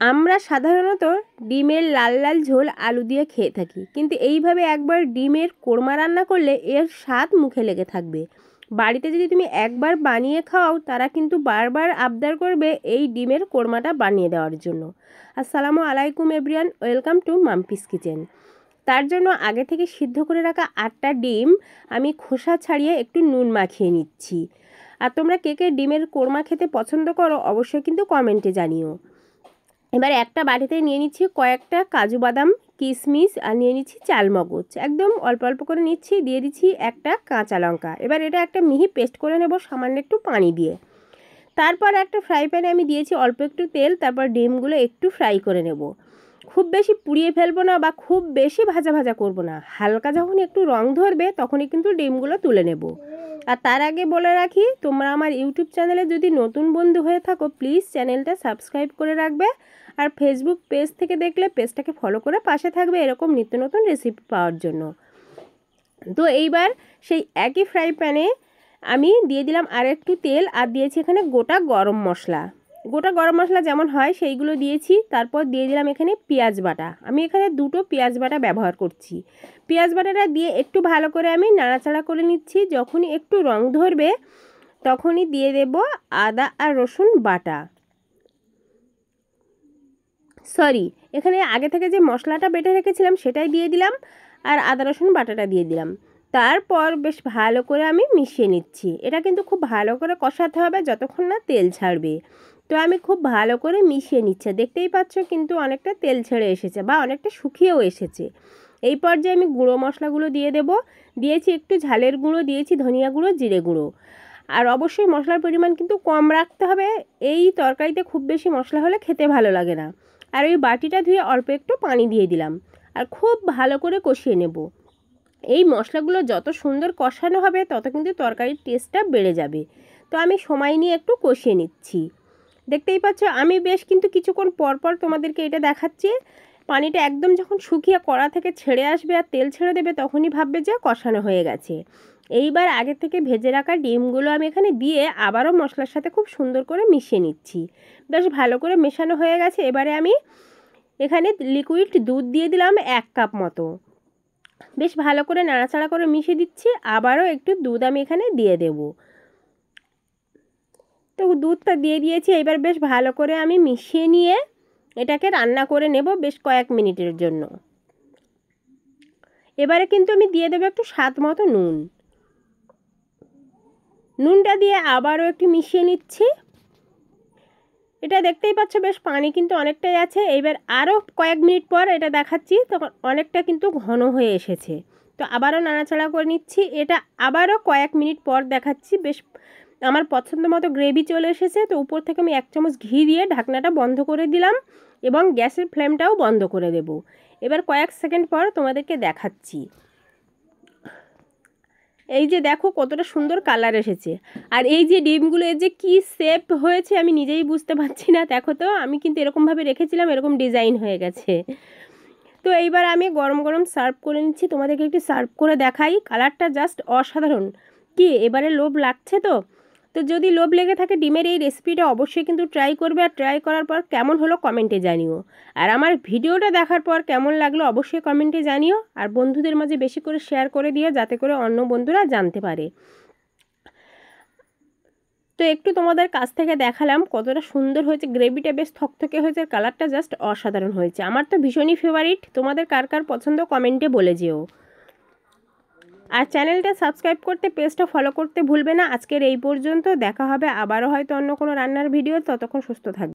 আমরা সাধারণত ডিমের লাল লাল ঝোল আলু দিয়ে খেয়ে থাকি, কিন্তু এইভাবে একবার ডিমের কোরমা রান্না করলে এর স্বাদ মুখে লেগে থাকবে। বাড়িতে যদি তুমি একবার বানিয়ে খাওয়াও, তারা কিন্তু বারবার আবদার করবে এই ডিমের কোরমাটা বানিয়ে দেওয়ার জন্য। আসসালামু আলাইকুম everyone, welcome to Mampi's kitchen. তার জন্য আগে থেকে সিদ্ধ করে রাখা 8টা ডিম আমি খোসা ছাড়িয়ে একটু নুন মাখিয়ে নিচ্ছি। আর তোমরা কে কে ডিমের কোরমা খেতে পছন্দ করো অবশ্যই কিন্তু কমেন্টে জানিও। এবার একটা বাটিতে নিয়ে নিচ্ছি কয়েকটা কাজু বাদাম, কিশমিশ, আর নিয়ে নিচ্ছি চালমগজ, একদম অল্প অল্প করে নিচ্ছি। দিয়ে দিচ্ছি একটা কাঁচা লঙ্কা। এবার এটা একটা মিহি পেস্ট করে নেব সামান্য একটু পানি দিয়ে। তারপর একটা ফ্রাই প্যানে আমি দিয়েছি অল্প একটু তেল, তারপর ডিমগুলো একটু ফ্রাই করে নেব। খুব বেশি পুড়িয়ে ফেলবো না বা খুব বেশি ভাজা ভাজা করব না, হালকা যখন একটু রং ধরবে তখনই কিন্তু ডিমগুলো তুলে নেব। আর তার আগে বলে রাখি, তোমরা আমার ইউটিউব চ্যানেলে যদি নতুন বন্ধু হয়ে থাকো প্লিজ চ্যানেলটা সাবস্ক্রাইব করে রাখবে। আর ফেসবুক পেজ থেকে দেখলে পেজটাকে ফলো করে পাশে থাকবে এরকম নিত্য নতুন রেসিপি পাওয়ার জন্য। তো এইবার সেই একই ফ্রাই প্যানে আমি দিয়ে দিলাম আর একটু তেল, আর দিয়েছি এখানে গোটা গরম মশলা। গোটা গরম মশলা যেমন হয় সেইগুলো দিয়েছি। তারপর দিয়ে দিলাম এখানে পেঁয়াজ বাটা। আমি এখানে 2টো পেঁয়াজ বাটা ব্যবহার করছি। পেঁয়াজ বাটাটা দিয়ে একটু ভালো করে আমি নাড়াচাড়া করে নিচ্ছি। যখনই একটু রং ধরবে তখনই দিয়ে দেব আদা আর রসুন বাটা। এখানে আগে থেকে যে মশলাটা বেটে রেখেছিলাম সেটাই দিয়ে দিলাম, আর আদা রসুন বাটাটা দিয়ে দিলাম। তারপর বেশ ভালো করে আমি মিশিয়ে নিচ্ছি। এটা কিন্তু খুব ভালো করে কষাতে হবে যতক্ষণ না তেল ছাড়বে। তো আমি খুব ভালো করে মিশিয়ে নিচ্ছি। দেখতেই পাচ্ছ কিন্তু অনেকটা তেল ছেড়ে এসেছে বা অনেকটা শুকিয়েও এসেছে। এই পর্যায়ে আমি গুঁড়ো মশলাগুলো দিয়ে দেব। দিয়েছি একটু ঝালের গুঁড়ো, দিয়েছি ধনিয়া গুঁড়ো, জিরে গুঁড়ো। আর অবশ্যই মশলার পরিমাণ কিন্তু কম রাখতে হবে। এই তরকারিতে খুব বেশি মশলা হলে খেতে ভালো লাগে না। আর ওই বাটিটা ধুয়ে অল্প একটু পানি দিয়ে দিলাম, আর খুব ভালো করে কষিয়ে নেব। এই মশলাগুলো যত সুন্দর কষানো হবে তত কিন্তু তরকারির টেস্টটা বেড়ে যাবে। তো আমি সময় নিয়ে একটু কষিয়ে নিচ্ছি। দেখতেই পাচ্ছ আমি বেশ কিন্তু কিছুক্ষণ পর পর তোমাদেরকে এটা দেখাচ্ছি। পানিটা একদম যখন শুকিয়ে কড়া থেকে ছেড়ে আসবে আর তেল ছেড়ে দেবে তখনই ভাববে যে কষানো হয়ে গেছে। এইবার আগে থেকে ভেজে রাখা ডিমগুলো আমি এখানে দিয়ে আবারও মশলার সাথে খুব সুন্দর করে মিশিয়ে নিচ্ছি। বেশ ভালো করে মেশানো হয়ে গেছে। এবারে আমি এখানে লিকুইড দুধ দিয়ে দিলাম 1 কাপ মতো। বেশ ভালো করে নাড়াচাড়া করে মিশিয়ে দিচ্ছি। আবারও একটু দুধ আমি এখানে দিয়ে দেব। তো দুধটা দিয়ে দিয়েছি। এবার বেশ ভালো করে আমি মিশিয়ে নিয়ে এটাকে রান্না করে নেব বেশ কয়েক মিনিটের জন্য। এবারে কিন্তু আমি দিয়ে দেবো একটু স্বাদ মতো নুন। নুনটা দিয়ে আবারও একটু মিশিয়ে নিচ্ছি। এটা দেখতেই পাচ্ছ বেশ পানি কিন্তু অনেকটাই আছে। এবার আরও কয়েক মিনিট পর এটা দেখাচ্ছি, তখন অনেকটা কিন্তু ঘন হয়ে এসেছে। তো আবারও নাড়াচাড়া করে নিচ্ছি। এটা আবারও কয়েক মিনিট পর দেখাচ্ছি। বেশ আমার পছন্দ মতো গ্রেভি চলে এসেছে। তো উপর থেকে আমি 1 চামচ ঘি দিয়ে ঢাকনাটা বন্ধ করে দিলাম এবং গ্যাসের ফ্লেমটাও বন্ধ করে দেব। এবার কয়েক সেকেন্ড পর তোমাদেরকে দেখাচ্ছি। এই যে দেখো কতটা সুন্দর কালার এসেছে। আর এই যে ডিমগুলো এর যে কী শেপ হয়েছে আমি নিজেই বুঝতে পারছি না। দেখো তো আমি কিন্তু এরকমভাবে রেখেছিলাম, এরকম ডিজাইন হয়ে গেছে। তো এইবার আমি গরম গরম সার্ভ করে নিচ্ছি। তোমাদেরকে একটু সার্ভ করে দেখাই। কালারটা জাস্ট অসাধারণ। কি এবারে লোভ লাগছে তো? তো যদি লোভ লেগে থাকে ডিমের এই রেসিপিটা অবশ্যই কিন্তু ট্রাই করবে। আর ট্রাই করার পর কেমন হলো কমেন্টে জানিও। আর আমার ভিডিওটা দেখার পর কেমন লাগলো অবশ্যই কমেন্টে জানিও। আর বন্ধুদের মাঝে বেশি করে শেয়ার করে দিও যাতে করে অন্য বন্ধুরা জানতে পারে। তো একটু তোমাদের কাছ থেকে দেখালাম কতটা সুন্দর হয়েছে। গ্রেভিটা বেশ থকথকে হয়েছে, কালারটা জাস্ট অসাধারণ হয়েছে। আমার তো ভীষণই ফেভারিট। তোমাদের কার কার পছন্দ কমেন্টে বলে যেও। আর চ্যানেলটা সাবস্ক্রাইব করতে, পেজটা ফলো করতে ভুলবে না। আজকের এই পর্যন্ত, দেখা হবে আবারও হয়তো অন্য কোনো রান্নার ভিডিও। ততক্ষণ সুস্থ থাকবে।